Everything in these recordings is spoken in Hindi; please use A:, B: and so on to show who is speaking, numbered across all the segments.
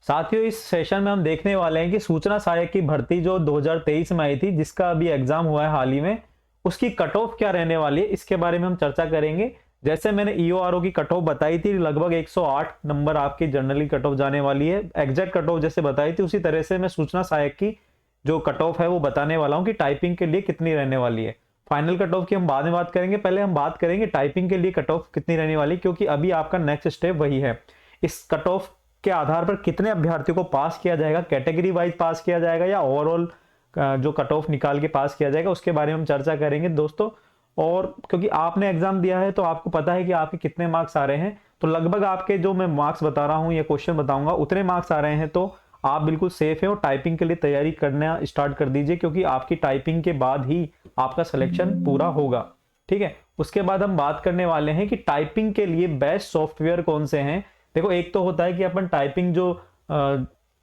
A: साथियों इस सेशन में हम देखने वाले हैं कि सूचना सहायक की भर्ती जो 2023 में आई थी, जिसका अभी एग्जाम हुआ है हाल ही में, उसकी कट ऑफ क्या रहने वाली है, इसके बारे में हम चर्चा करेंगे। जैसे मैंने ईओआरओ की कट ऑफ बताई थी, लगभग 108 नंबर आपकी जनरली कट ऑफ जाने वाली है। एग्जैक्ट कट ऑफ जैसे बताई थी, उसी तरह से मैं सूचना सहायक की जो कट ऑफ है वो बताने वाला हूं कि टाइपिंग के लिए कितनी रहने वाली है। फाइनल कट ऑफ की हम बाद में बात करेंगे, पहले हम बात करेंगे टाइपिंग के लिए कट ऑफ कितनी रहने वाली, क्योंकि अभी आपका नेक्स्ट स्टेप वही है। इस कट ऑफ के आधार पर कितने अभ्यर्थियों को पास किया जाएगा, कैटेगरी वाइज पास किया जाएगा या ओवरऑल जो कट ऑफ निकाल के पास किया जाएगा, उसके बारे में हम चर्चा करेंगे दोस्तों। और क्योंकि आपने एग्जाम दिया है तो आपको पता है कि आपके कितने मार्क्स आ रहे हैं, तो लगभग आपके जो मैं मार्क्स बता रहा हूं या क्वेश्चन बताऊंगा उतने मार्क्स आ रहे हैं, तो आप बिल्कुल सेफ है और टाइपिंग के लिए तैयारी करना स्टार्ट कर दीजिए, क्योंकि आपकी टाइपिंग के बाद ही आपका सिलेक्शन पूरा होगा। ठीक है, उसके बाद हम बात करने वाले हैं कि टाइपिंग के लिए बेस्ट सॉफ्टवेयर कौन से हैं। देखो, एक तो होता है कि अपन टाइपिंग जो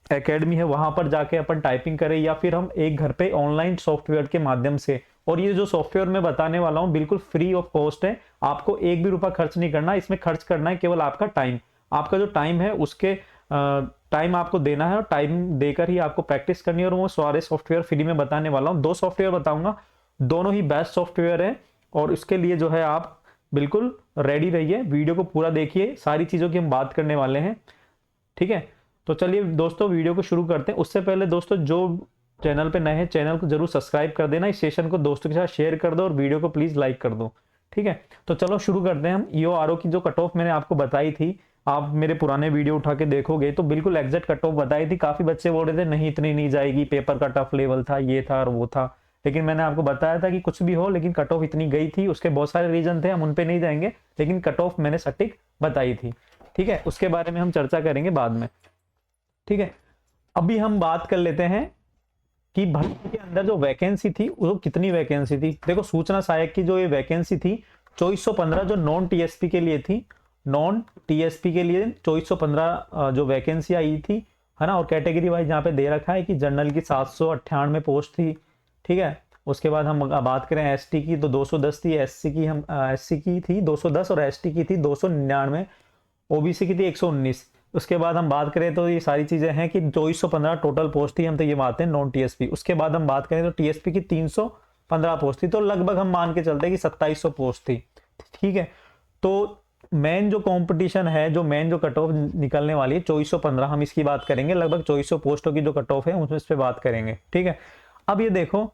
A: एकेडमी है वहां पर जाके अपन टाइपिंग करें, या फिर हम एक घर पे ऑनलाइन सॉफ्टवेयर के माध्यम से। और ये जो सॉफ्टवेयर मैं बताने वाला हूँ बिल्कुल फ्री ऑफ कॉस्ट है, आपको एक भी रुपया खर्च नहीं करना। इसमें खर्च करना है केवल आपका टाइम, आपका जो टाइम है उसके टाइम आपको देना है, और टाइम देकर ही आपको प्रैक्टिस करनी है। और वो सारे सॉफ्टवेयर फ्री में बताने वाला हूँ, 2 सॉफ्टवेयर बताऊंगा, दोनों ही बेस्ट सॉफ्टवेयर है। और इसके लिए जो है आप बिल्कुल रेडी रहिए, वीडियो को पूरा देखिए, सारी चीजों की हम बात करने वाले हैं। ठीक है, तो चलिए दोस्तों वीडियो को शुरू करते हैं। उससे पहले दोस्तों जो चैनल पे नए हैं, चैनल को जरूर सब्सक्राइब कर देना, इस सेशन को दोस्तों के साथ शेयर कर दो और वीडियो को प्लीज लाइक कर दो। ठीक है, तो चलो शुरू करते हैं हम। ईओआरओ की जो कट ऑफ मैंने आपको बताई थी, आप मेरे पुराने वीडियो उठा के देखोगे तो बिल्कुल एग्जैक्ट कट ऑफ बताई थी। काफी बच्चे बोल रहे थे नहीं इतनी नहीं जाएगी, पेपर का टफ लेवल था, ये था और वो था, लेकिन मैंने आपको बताया था कि कुछ भी हो लेकिन कट ऑफ इतनी गई थी। उसके बहुत सारे रीजन थे, हम उन पे नहीं जाएंगे, लेकिन कट ऑफ मैंने सटीक बताई थी। ठीक है, उसके बारे में हम चर्चा करेंगे बाद में। ठीक है, अभी हम बात कर लेते हैं कि भर्ती के अंदर जो वैकेंसी थी वो कितनी वैकेंसी थी। देखो, सूचना सहायक की जो ये वैकेंसी थी 2415 जो नॉन टीएसपी के लिए थी, नॉन टीएसपी के लिए 2415 जो वैकेंसी आई थी, है ना। और कैटेगरी वाइज यहाँ पे दे रखा है कि जनरल की 798 पोस्ट थी। ठीक है, उसके बाद हम बात करें एसटी की तो 210 थी, एससी की थी 210 और एसटी की थी 299, ओबीसी की थी 119। उसके बाद हम बात करें तो ये सारी चीजें हैं कि 2415 टोटल पोस्ट थी, हम तो ये मानते हैं नॉन टीएसपी। उसके बाद हम बात करें तो टीएसपी की 315 पोस्ट थी, तो लगभग हम मान के चलते हैं कि 2700 पोस्ट थी। ठीक है, तो मेन जो कंपटीशन है, जो मेन जो कट ऑफ निकलने वाली है 2415, हम इसकी बात करेंगे। लगभग 2400 पोस्टों की जो कट ऑफ है उसमें इस पे बात करेंगे। ठीक है, अब ये देखो,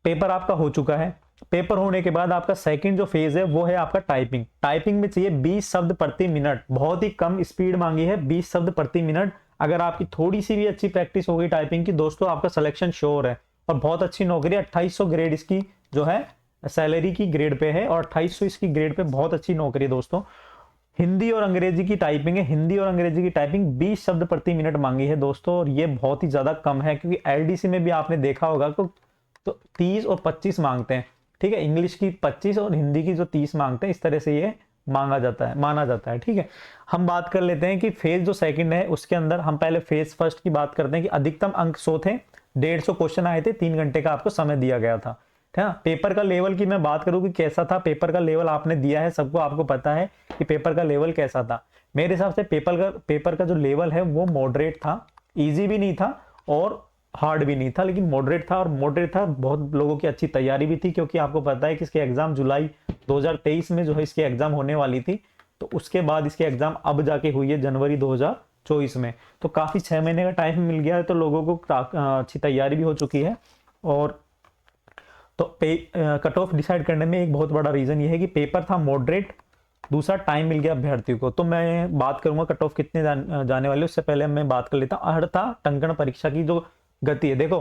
A: पेपर आपका हो चुका है। पेपर होने के बाद आपका सेकंड जो फेज है वो है आपका टाइपिंग। टाइपिंग में चाहिए 20 शब्द प्रति मिनट, बहुत ही कम स्पीड मांगी है, 20 शब्द प्रति मिनट। अगर आपकी थोड़ी सी भी अच्छी प्रैक्टिस होगी टाइपिंग की दोस्तों, आपका सिलेक्शन श्योर है। और बहुत अच्छी नौकरी, 2800 ग्रेड इसकी जो है सैलरी की ग्रेड पे है, और 2800 इसकी ग्रेड पे, बहुत अच्छी नौकरी दोस्तों। हिंदी और अंग्रेजी की टाइपिंग है, हिंदी और अंग्रेजी की टाइपिंग 20 शब्द प्रति मिनट मांगी है दोस्तों, और ये बहुत ही ज्यादा कम है, क्योंकि एलडीसी में भी आपने देखा होगा तो 30 और 25 मांगते हैं। ठीक है, इंग्लिश की 25 और हिंदी की जो 30 मांगते हैं, इस तरह से ये माना जाता है। ठीक है, हम बात कर लेते हैं कि फेज जो सेकंड है उसके अंदर हम पहले फेज फर्स्ट की बात करते हैं कि अधिकतम अंक 100 थे, 150 क्वेश्चन आए थे, 3 घंटे का आपको समय दिया गया था। ठीक है, पेपर का लेवल की मैं बात करूं कि कैसा था, पेपर का लेवल आपने दिया है, सबको आपको पता है कि पेपर का लेवल कैसा था। मेरे हिसाब से पेपर का जो लेवल है वो मॉडरेट था, ईजी भी नहीं था और हार्ड भी नहीं था, लेकिन मॉडरेट था। और मॉडरेट था, बहुत लोगों की अच्छी तैयारी भी थी, क्योंकि आपको पता है कि इसके एग्जाम जुलाई 2023 में जो है इसकी एग्जाम होने वाली थी, तो उसके बाद इसकी एग्जाम अब जाके हुई है जनवरी 2024 में। तो काफी 6 महीने का टाइम मिल गया है, तो लोगों को अच्छी तैयारी भी हो चुकी है। और तो कट ऑफ डिसाइड करने में एक बहुत बड़ा रीजन ये है कि पेपर था मॉडरेट, दूसरा टाइम मिल गया अभ्यर्थियों को। तो मैं बात करूंगा कट ऑफ कितने जाने वाले, उससे पहले मैं बात कर लेता हूँ अर्हता टंकण परीक्षा की जो गति है। देखो,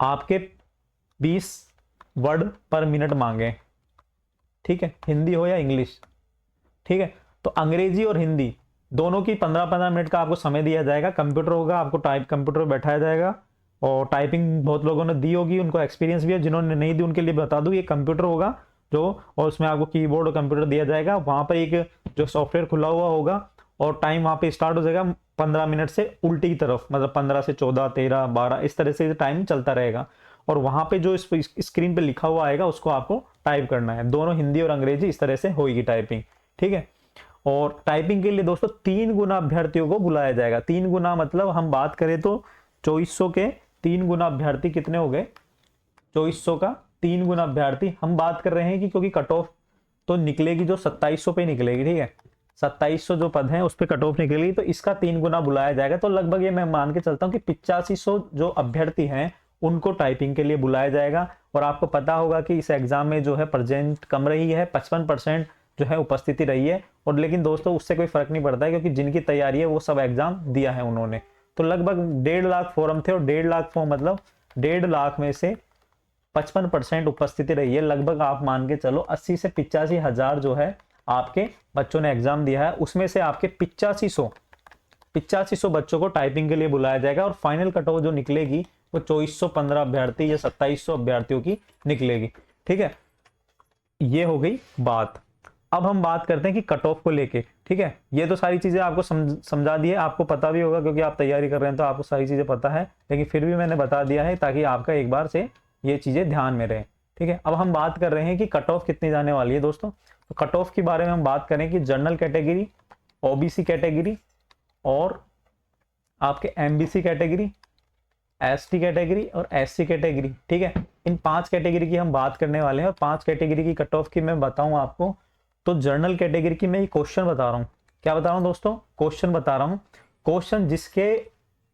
A: आपके 20 वर्ड पर मिनट मांगे, ठीक है, हिंदी हो या इंग्लिश। ठीक है, तो अंग्रेजी और हिंदी दोनों की 15-15 मिनट का आपको समय दिया जाएगा। कंप्यूटर होगा, आपको कंप्यूटर बैठाया जाएगा, और टाइपिंग बहुत लोगों ने दी होगी, उनको एक्सपीरियंस भी है। जिन्होंने नहीं दी उनके लिए बता दूं, ये कंप्यूटर होगा जो, और उसमें आपको कीबोर्ड और कंप्यूटर दिया जाएगा। वहां पर एक जो सॉफ्टवेयर खुला हुआ होगा, और टाइम वहां पे स्टार्ट हो जाएगा 15 मिनट से उल्टी की तरफ, मतलब 15 से 14, 13, 12 इस तरह से टाइम चलता रहेगा। और वहां पे जो स्क्रीन पे लिखा हुआ आएगा उसको आपको टाइप करना है। दोनों हिंदी और अंग्रेजी इस तरह से होगी टाइपिंग। ठीक है, और टाइपिंग के लिए दोस्तों 3 गुना अभ्यर्थियों को बुलाया जाएगा। 3 गुना मतलब हम बात करें तो 2400 के 3 गुना अभ्यर्थी कितने हो गए, 2400 का 3 गुना अभ्यर्थी हम बात कर रहे हैं कि क्योंकि कट ऑफ तो निकलेगी जो 2700 पे निकलेगी, ठीक है, 2700 जो पद है उस पर कट ऑफ निकलेगी, तो इसका 3 गुना बुलाया जाएगा। तो लगभग ये मैं मान के चलता हूँ कि 8500 जो अभ्यर्थी हैं उनको टाइपिंग के लिए बुलाया जाएगा। और आपको पता होगा कि इस एग्जाम में जो है प्रेजेंट कम रही है, 55% जो है उपस्थिति रही है। और लेकिन दोस्तों उससे कोई फर्क नहीं पड़ता है, क्योंकि जिनकी तैयारी है वो सब एग्जाम दिया है उन्होंने। तो लगभग 1.5 लाख फॉर्म थे, और 1.5 लाख फॉर्म मतलब 1.5 लाख में से 55% उपस्थिति रही है। लगभग आप मान के चलो 80 से 85 हजार जो है आपके बच्चों ने एग्जाम दिया है, उसमें से आपके 8500 बच्चों को टाइपिंग के लिए बुलाया जाएगा। और फाइनल कट ऑफ जो निकलेगी वो 2415 अभ्यर्थी या 2700 अभ्यर्थियों की निकलेगी, ठीक है। ये हो गई बात। अब हम बात करते हैं कि कट ऑफ को लेके, ठीक है। ये तो सारी चीजें आपको समझा दी है, आपको पता भी होगा क्योंकि आप तैयारी कर रहे हैं तो आपको सारी चीजें पता है, लेकिन फिर भी मैंने बता दिया है ताकि आपका एक बार से ये चीजें ध्यान में रहे, ठीक है। अब हम बात कर रहे हैं कि कट ऑफ कितनी जाने वाली है दोस्तों। तो कट ऑफ के बारे में हम बात करें कि जनरल कैटेगरी, ओबीसी कैटेगरी और आपके एमबीसी कैटेगरी, एसटी कैटेगरी और एससी कैटेगरी, ठीक है। इन 5 कैटेगरी की हम बात करने वाले हैं। और 5 कैटेगरी की कट ऑफ की मैं बताऊं आपको, तो जनरल कैटेगरी की मैं ये क्वेश्चन बता रहा हूं। क्या बता रहा हूं दोस्तों, क्वेश्चन बता रहा हूं। क्वेश्चन जिसके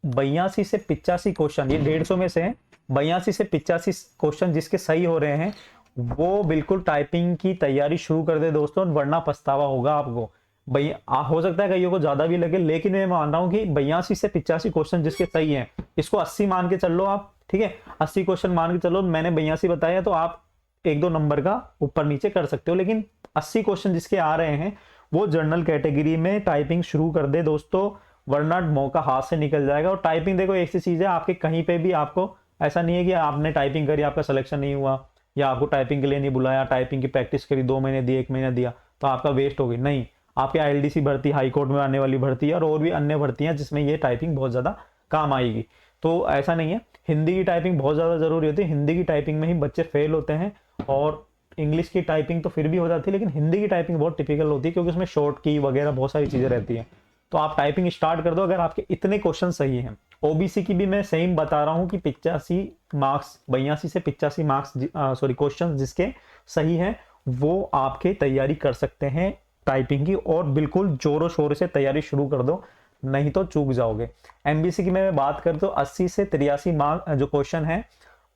A: 82 से 85 क्वेश्चन, ये 150 में से 82 से 85 क्वेश्चन जिसके सही हो रहे हैं, वो बिल्कुल टाइपिंग की तैयारी शुरू कर दे दोस्तों, वरना पछतावा होगा आपको। भैया हो सकता है कईयों को ज्यादा भी लगे, लेकिन मैं मान रहा हूं कि 82 से 85 क्वेश्चन जिसके सही हैं, इसको 80 मान के चल लो आप, ठीक है। 80 क्वेश्चन मान के चलो, मैंने 82 बताया तो आप 1-2 नंबर का ऊपर नीचे कर सकते हो, लेकिन 80 क्वेश्चन जिसके आ रहे हैं वो जनरल कैटेगरी में टाइपिंग शुरू कर दे दोस्तों, वरना मौका हाथ से निकल जाएगा। और टाइपिंग देखो ऐसी चीज है, आपके कहीं पे भी आपको ऐसा नहीं है कि आपने टाइपिंग करी आपका सिलेक्शन नहीं हुआ, या आपको टाइपिंग के लिए नहीं बुलाया, टाइपिंग की प्रैक्टिस करी 2 महीने दिए, 1 महीना दिया तो आपका वेस्ट हो गई, नहीं। आपके आईएलडीसी भर्ती, हाई कोर्ट में आने वाली भर्ती है, और भी अन्य भर्तियां जिसमें ये टाइपिंग बहुत ज्यादा काम आएगी। तो ऐसा नहीं है, हिंदी की टाइपिंग बहुत ज्यादा जरूरी होती है। हिंदी की टाइपिंग में ही बच्चे फेल होते हैं, और इंग्लिश की टाइपिंग तो फिर भी हो जाती है, लेकिन हिंदी की टाइपिंग बहुत टिपिकल होती है, क्योंकि उसमें शॉर्ट की वगैरह बहुत सारी चीजें रहती है। तो आप टाइपिंग स्टार्ट कर दो अगर आपके इतने क्वेश्चन सही हैं। ओबीसी की भी मैं सेम बता रहा हूं कि 85 मार्क्स, 82 से 85 मार्क्स सॉरी क्वेश्चन जिसके सही हैं, वो आपके तैयारी कर सकते हैं टाइपिंग की, और बिल्कुल जोरों शोर से तैयारी शुरू कर दो, नहीं तो चूक जाओगे। एमबीसी की मैं बात कर तो 80 से 83 मार्क जो क्वेश्चन है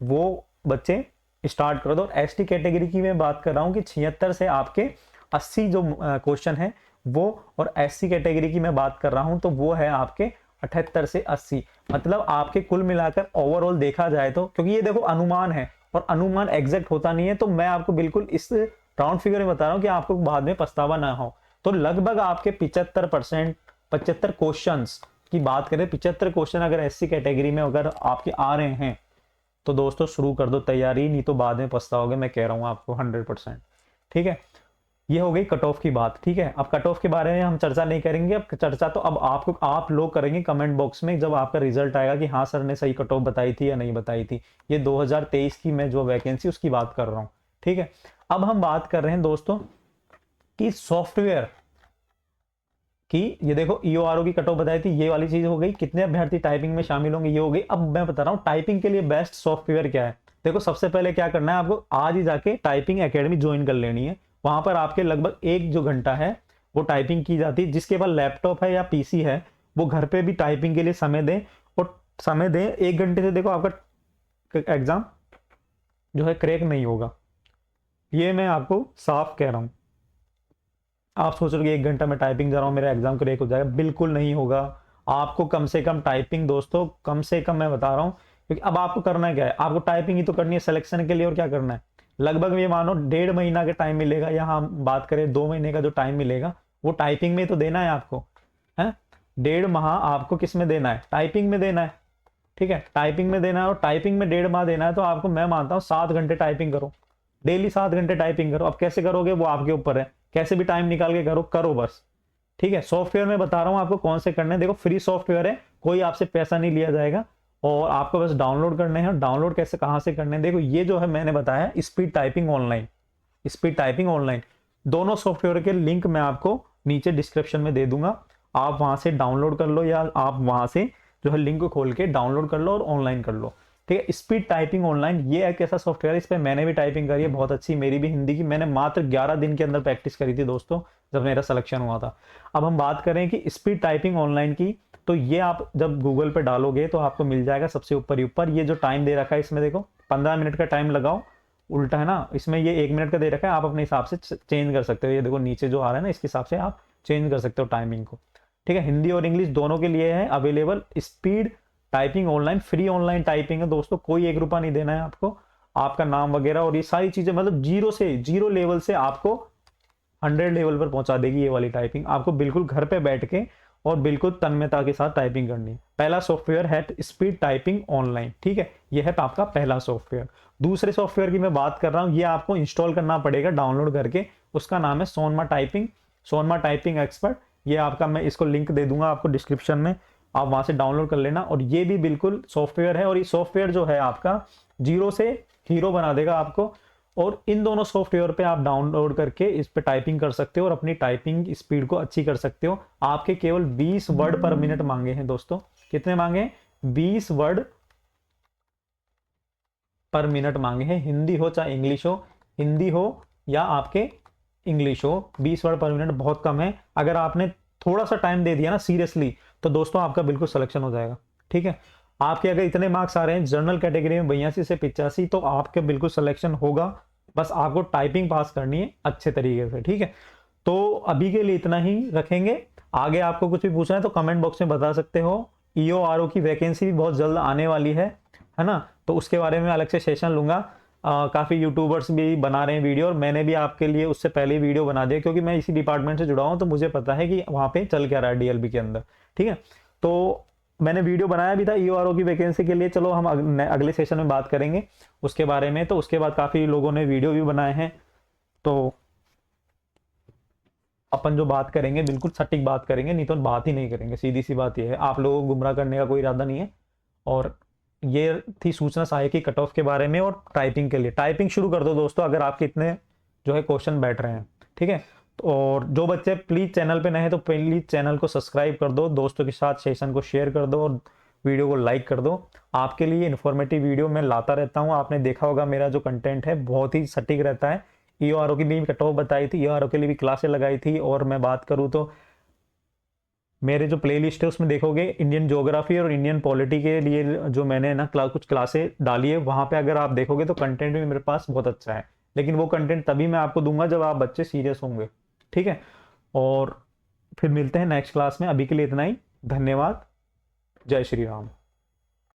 A: वो बच्चे स्टार्ट कर दो। एसटी कैटेगरी की मैं बात कर रहा हूं कि 76 से आपके 80 जो क्वेश्चन है वो, और एससी कैटेगरी की मैं बात कर रहा हूं तो वो है आपके 78 से 80। मतलब आपके कुल मिलाकर ओवरऑल देखा जाए तो, क्योंकि ये देखो अनुमान है और अनुमान एग्जैक्ट होता नहीं है, तो मैं आपको बिल्कुल इस राउंड फिगर में बता रहा हूं कि आपको बाद में पछतावा ना हो। तो लगभग आपके 75% 75 क्वेश्चन की बात करें, 75 क्वेश्चन अगर एससी कैटेगरी में अगर आपके आ रहे हैं तो दोस्तों शुरू कर दो तैयारी, नहीं तो बाद में पछताओगे, मैं कह रहा हूं आपको 100%, ठीक है। ये हो गई कट ऑफ की बात, ठीक है। अब कट ऑफ के बारे में हम चर्चा नहीं करेंगे, अब चर्चा तो अब आपको आप लोग करेंगे कमेंट बॉक्स में, जब आपका रिजल्ट आएगा कि हाँ सर ने सही कट ऑफ बताई थी या नहीं बताई थी। ये 2023 की मैं जो वैकेंसी उसकी बात कर रहा हूँ, ठीक है। अब हम बात कर रहे हैं दोस्तों कि सॉफ्टवेयर की, ये देखो ईओआरओ की कट ऑफ बताई थी, ये वाली चीज हो गई, कितने अभ्यर्थी टाइपिंग में शामिल होंगे ये हो गई। अब मैं बता रहा हूँ टाइपिंग के लिए बेस्ट सॉफ्टवेयर क्या है। देखो सबसे पहले क्या करना है, आपको आज ही जाके टाइपिंग एकेडमी ज्वाइन कर लेनी है। वहां पर आपके लगभग 1 जो घंटा है वो टाइपिंग की जाती है। जिसके पास लैपटॉप है या पीसी है वो घर पे भी टाइपिंग के लिए समय दें, और समय दें 1 घंटे से देखो आपका एग्जाम जो है क्रैक नहीं होगा, ये मैं आपको साफ कह रहा हूं। आप सोच रहे हो 1 घंटा में टाइपिंग जा रहा हूं मेरा एग्जाम क्रैक हो जाएगा, बिल्कुल नहीं होगा। आपको कम से कम टाइपिंग दोस्तों, कम से कम मैं बता रहा हूं, क्योंकि अब आपको करना क्या है, आपको टाइपिंग ही तो करनी है सिलेक्शन के लिए, और क्या करना है। लगभग ये मानो 1.5 महीना का टाइम मिलेगा, या हम बात करें 2 महीने का जो टाइम मिलेगा वो टाइपिंग में तो देना है आपको, है 1.5 माह आपको किस में देना है, टाइपिंग में देना है, ठीक है। टाइपिंग में देना है, और टाइपिंग में 1.5 माह देना है, तो आपको मैं मानता हूँ 7 घंटे टाइपिंग करो, डेली 7 घंटे टाइपिंग करो। अब कैसे करोगे वो आपके ऊपर है, कैसे भी टाइम निकाल के करो बस, ठीक है। सॉफ्टवेयर में बता रहा हूँ आपको कौन से करने हैं। देखो फ्री सॉफ्टवेयर है, कोई आपसे पैसा नहीं लिया जाएगा, और आपको बस डाउनलोड करने हैं। डाउनलोड कैसे कहां से करने हैं, देखो ये जो है मैंने बताया speed typing online, speed typing online, दोनों सॉफ्टवेयर के लिंक मैं आपको नीचे डिस्क्रिप्शन में दे दूंगा, आप वहां से डाउनलोड कर लो, या आप वहां से जो है लिंक को खोल के डाउनलोड कर लो और ऑनलाइन कर लो। ठीक है, स्पीड टाइपिंग ऑनलाइन ये एक ऐसा सॉफ्टवेयर है, इस पर मैंने भी टाइपिंग करी है बहुत अच्छी, मेरी भी हिंदी की मैंने मात्र 11 दिन के अंदर प्रैक्टिस करी थी दोस्तों, जब मेरा सिलेक्शन हुआ था। अब हम बात करें कि स्पीड टाइपिंग ऑनलाइन की, तो ये आप जब गूगल पे डालोगे तो आपको मिल जाएगा सबसे ऊपर ही ऊपर। ये जो टाइम दे रखा है इसमें देखो 15 मिनट का टाइम लगाओ, उल्टा है ना, इसमें ये 1 मिनट का दे रखा है, आप अपने हिसाब से चेंज कर सकते हो। ये देखो नीचे जो आ रहा है ना, इसके हिसाब से आप चेंज कर सकते हो टाइमिंग को। ठीक है, हिंदी और इंग्लिश दोनों के लिए है available speed typing online. Free online typing है दोस्तों, कोई 1 रुपया नहीं देना है आपको, आपका नाम वगैरह और ये सारी चीजें, मतलब जीरो लेवल से आपको 100 लेवल पर पहुंचा देगी ये वाली टाइपिंग। आपको बिल्कुल घर पे बैठ के और बिल्कुल तन्मयता के साथ टाइपिंग करनी है। पहला सॉफ्टवेयर है स्पीड टाइपिंग ऑनलाइन। ठीक है, यह है आपका पहला सॉफ्टवेयर। दूसरे सॉफ्टवेयर की मैं बात कर रहा हूं, ये आपको इंस्टॉल करना पड़ेगा डाउनलोड करके, उसका नाम है सोनमा टाइपिंग, सोनमा टाइपिंग एक्सपर्ट। ये आपका, मैं इसको लिंक दे दूंगा आपको डिस्क्रिप्शन में, आप वहां से डाउनलोड कर लेना। और ये भी बिल्कुल सॉफ्टवेयर है, और ये सॉफ्टवेयर जो है आपका जीरो से हीरो बना देगा आपको। और इन दोनों सॉफ्टवेयर पे आप डाउनलोड करके इस पे टाइपिंग कर सकते हो और अपनी टाइपिंग स्पीड को अच्छी कर सकते हो। आपके केवल 20 वर्ड पर मिनट मांगे हैं दोस्तों। कितने मांगे हैं? 20 वर्ड पर मिनट मांगे हैं, हिंदी हो चाहे इंग्लिश हो, हिंदी हो या आपके इंग्लिश हो। 20 वर्ड पर मिनट बहुत कम है। अगर आपने थोड़ा सा टाइम दे दिया ना सीरियसली, तो दोस्तों आपका बिल्कुल सिलेक्शन हो जाएगा। ठीक है, आपके अगर इतने मार्क्स आ रहे हैं जनरल कैटेगरी में 82 से 85, तो आपके बिल्कुल सिलेक्शन होगा। बस आपको टाइपिंग पास करनी है अच्छे तरीके से। ठीक है, तो अभी के लिए इतना ही रखेंगे। आगे आपको कुछ भी पूछना है तो कमेंट बॉक्स में बता सकते हो। EORO की वैकेंसी भी बहुत जल्द आने वाली है ना, तो उसके बारे में अलग से सेशन लूंगा। काफ़ी यूट्यूबर्स भी बना रहे हैं वीडियो, और मैंने भी आपके लिए उससे पहले वीडियो बना दिया, क्योंकि मैं इसी डिपार्टमेंट से जुड़ा हूं, तो मुझे पता है कि वहाँ पे चल क्या रहा है DLB के अंदर। ठीक है, तो मैंने वीडियो बनाया भी था EORO की वैकेंसी के लिए। चलो हम अगले सेशन में बात करेंगे उसके बारे में। तो उसके बाद काफ़ी लोगों ने वीडियो भी बनाए हैं, तो अपन जो बात करेंगे बिल्कुल सटीक बात करेंगे, नहीं तो बात ही नहीं करेंगे। सीधी सी बात यह है, आप लोगों को गुमराह करने का कोई इरादा नहीं है। और ये थी सूचना सहायक की कट ऑफ के बारे में। और टाइपिंग के लिए टाइपिंग शुरू कर दो दोस्तों, अगर आपके इतने जो है क्वेश्चन बैठ रहे हैं। ठीक है, और जो बच्चे प्लीज चैनल पे नए हैं तो प्लीज चैनल को सब्सक्राइब कर दो, दोस्तों के साथ सेशन को शेयर कर दो और वीडियो को लाइक कर दो। आपके लिए इन्फॉर्मेटिव वीडियो मैं लाता रहता हूँ। आपने देखा होगा मेरा जो कंटेंट है बहुत ही सटीक रहता है। EORO की भी कट ऑफ बताई थी, EORO के लिए भी क्लासें लगाई थी। और मैं बात करूँ तो मेरे जो प्लेलिस्ट है उसमें देखोगे इंडियन ज्योग्राफी और इंडियन पॉलिटी के लिए जो मैंने ना कुछ क्लासें डाली है, वहां पे अगर आप देखोगे तो कंटेंट भी मेरे पास बहुत अच्छा है। लेकिन वो कंटेंट तभी मैं आपको दूंगा जब आप बच्चे सीरियस होंगे। ठीक है, और फिर मिलते हैं नेक्स्ट क्लास में। अभी के लिए इतना ही, धन्यवाद, जय श्री राम।